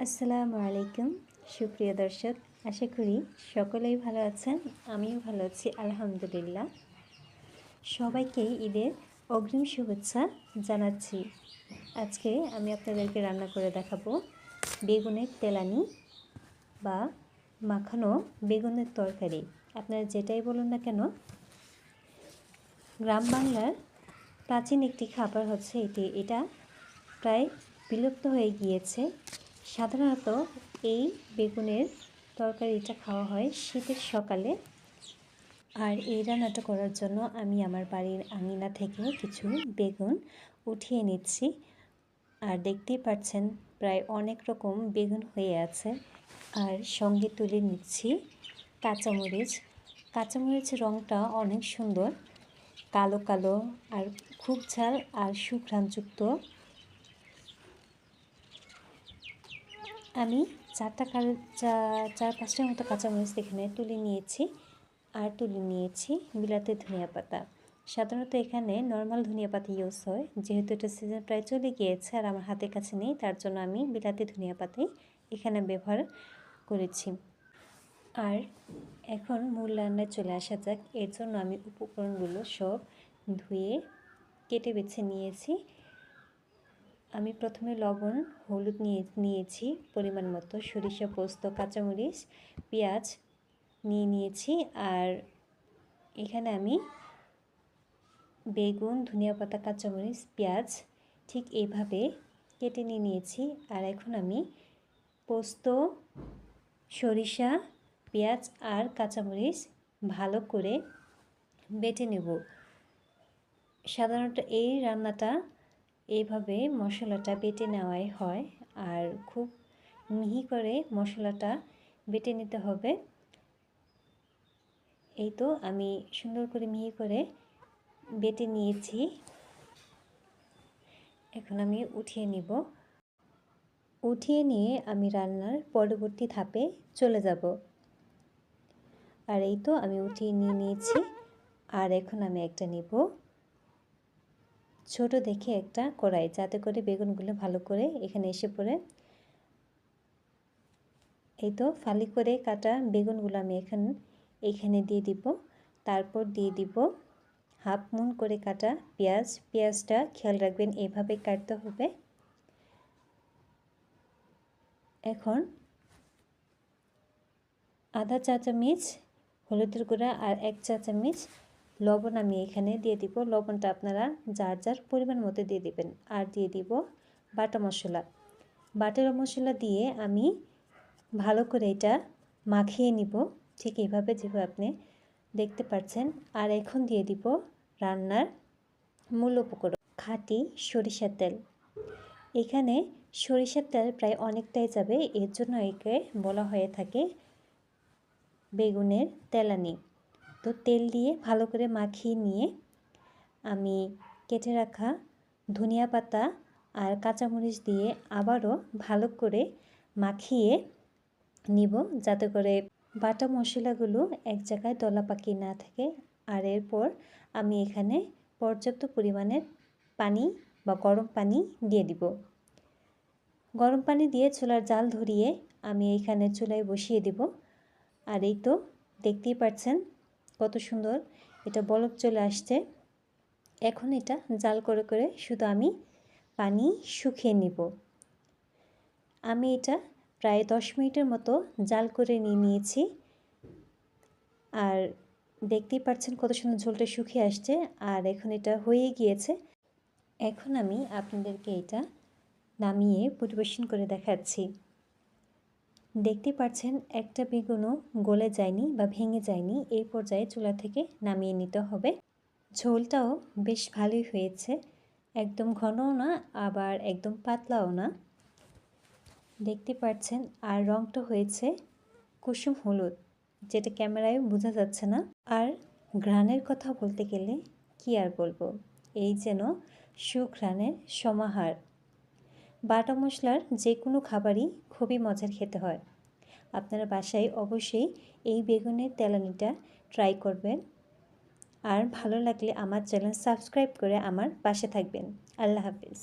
আসসালামু আলাইকুম সুপ্রিয় দর্শক, আশা করি সকলেই ভালো আছেন। আমিও ভালো আছি আলহামদুলিল্লাহ। সবাইকে ঈদের অগ্রিম শুভেচ্ছা জানাচ্ছি। আজকে আমি আপনাদেরকে রান্না করে দেখাবো বেগুনের তেলানি বা মাখানো বেগুনের তরকারি। আপনারা যেটাই বলুন না কেন, গ্রাম বাংলার প্রাচীন একটি খাবার হচ্ছে এটা প্রায় বিলুপ্ত হয়ে গিয়েছে। সাধারণত এই বেগুনের তরকারিটা খাওয়া হয় শীতের সকালে। আর এই রান্নাটা করার জন্য আমি আমার বাড়ির আঙিনা থেকে কিছু বেগুন উঠিয়ে নিচ্ছি। আর দেখতেই পাচ্ছেন প্রায় অনেক রকম বেগুন হয়ে আছে। আর সঙ্গে তুলে নিচ্ছি কাঁচামরিচ। কাঁচামরিচের রঙটা অনেক সুন্দর, কালো কালো আর খুব ঝাল আর সুঘ্রাণযুক্ত। আমি চার পাঁচটার মতো কাঁচামরিচ এখানে তুলে নিয়েছি। আর তুলে নিয়েছি বিলাতি ধনিয়া পাতা। সাধারণত এখানে নর্মাল ধনিয়া পাতা ইউজ হয়, যেহেতু এটা সিজন প্রায় চলে গিয়েছে আর আমার হাতের কাছে নেই, তার জন্য আমি বিলাতি ধনিয়া পাতাই এখানে ব্যবহার করেছি। আর এখন মূল রান্নায় চলে আসা যাক। এর জন্য আমি উপকরণগুলো সব ধুয়ে কেটে বেছে নিয়েছি। আমি প্রথমে লবণ হলুদ নিয়েছি পরিমাণ মতো, সরিষা পোস্ত কাঁচামরিচ পেঁয়াজ নিয়েছি। আর এখানে আমি বেগুন ধনিয়া পাতা কাঁচামরিচ পেঁয়াজ ঠিক এইভাবে কেটে নিয়েছি। আর এখন আমি পোস্ত সরিষা পেঁয়াজ আর কাঁচামরিচ ভালো করে বেটে নেব। সাধারণত এই রান্নাটা এইভাবে মশলাটা বেটে নেওয়াই হয়। আর খুব মিহি করে মশলাটা বেটে নিতে হবে। এই তো আমি সুন্দর করে মিহি করে বেটে নিয়েছি। এখন আমি উঠিয়ে নিব। উঠিয়ে নিয়ে আমি রান্নার পরবর্তী ধাপে চলে যাব। আর এই তো আমি উঠিয়ে নিয়েছি। আর এখন আমি একটা নিব ছোট দেখে একটা কড়াই, যাতে করে বেগুনগুলো ভালো করে এখানে এসে পড়ে। এই তো ফালি করে কাটা বেগুনগুলো আমি এখানে দিয়ে দিব। তারপর দিয়ে দিব হাফ মুন করে কাটা পেঁয়াজটা খেয়াল রাখবেন এভাবে কাটতে হবে। এখন আধা চা চামচ হলুদের গুঁড়া আর 1 চা চামচ লবণ আমি এখানে দিয়ে দিব। লবণটা আপনারা যার যার পরিমাণ মতো দিয়ে দিবেন। আর দিয়ে দিব বাটা মশলা দিয়ে আমি ভালো করে এটা মাখিয়ে নিব, ঠিক এইভাবে যেভাবে আপনি দেখতে পাচ্ছেন। আর এখন দিয়ে দিব রান্নার মূল উপকরণ খাঁটি সরিষার তেল। এখানে সরিষার তেল প্রায় অনেকটাই যাবে, এর জন্য একে বলা হয়ে থাকে বেগুনের তেলানি। তো তেল দিয়ে ভালো করে মাখিয়ে নিয়ে আমি কেটে রাখা ধনিয়া পাতা আর কাঁচামরিচ দিয়ে আবারও ভালো করে মাখিয়ে নিব, যাতে করে বাটা মশলাগুলো এক জায়গায় দলা পাকিয়ে না থাকে। আর এরপর আমি এখানে পর্যাপ্ত পরিমাণের পানি বা গরম পানি দিয়ে দিব। গরম পানি দিয়ে চুলার জাল ধরিয়ে আমি এখানে চুলায় বসিয়ে দিব। আর এই তো দেখতেই পাচ্ছেন কত সুন্দর এটা বলক চলে আসছে। এখন এটা জাল করে করে শুধু আমি পানি শুকিয়ে নিব। আমি এটা প্রায় 10 মিনিটের মতো জাল করে নিয়েছি। আর দেখতেই পাচ্ছেন কত সুন্দর ঝোলটা শুকিয়ে আসছে। আর এখন এটা হয়ে গিয়েছে। এখন আমি আপনাদেরকে এটা নামিয়ে পরিবেশন করে দেখাচ্ছি। দেখতে পাচ্ছেন একটা বেগুনও গলে যায়নি বা ভেঙে যায়নি। এই পর্যায়ে চুলা থেকে নামিয়ে নিতে হবে। ঝোলটাও বেশ ভালোই হয়েছে, একদম ঘনও না আবার একদম পাতলাও না, দেখতে পাচ্ছেন। আর রঙটা হয়েছে কুসুম হলুদ, যেটা ক্যামেরায় বোঝা যাচ্ছে না। আর ঘ্রাণের কথা বলতে গেলে কি আর বলবো, এই যেন সুঘ্রাণের সমাহার। বাটা মশলার যে কোনো খাবারই খুবই মজার খেতে হয়। আপনারা বাসায় অবশ্যই এই বেগুনের তেলানিটা ট্রাই করবেন। আর ভালো লাগলে আমার চ্যানেল সাবস্ক্রাইব করে আমার পাশে থাকবেন। আল্লাহ হাফিজ।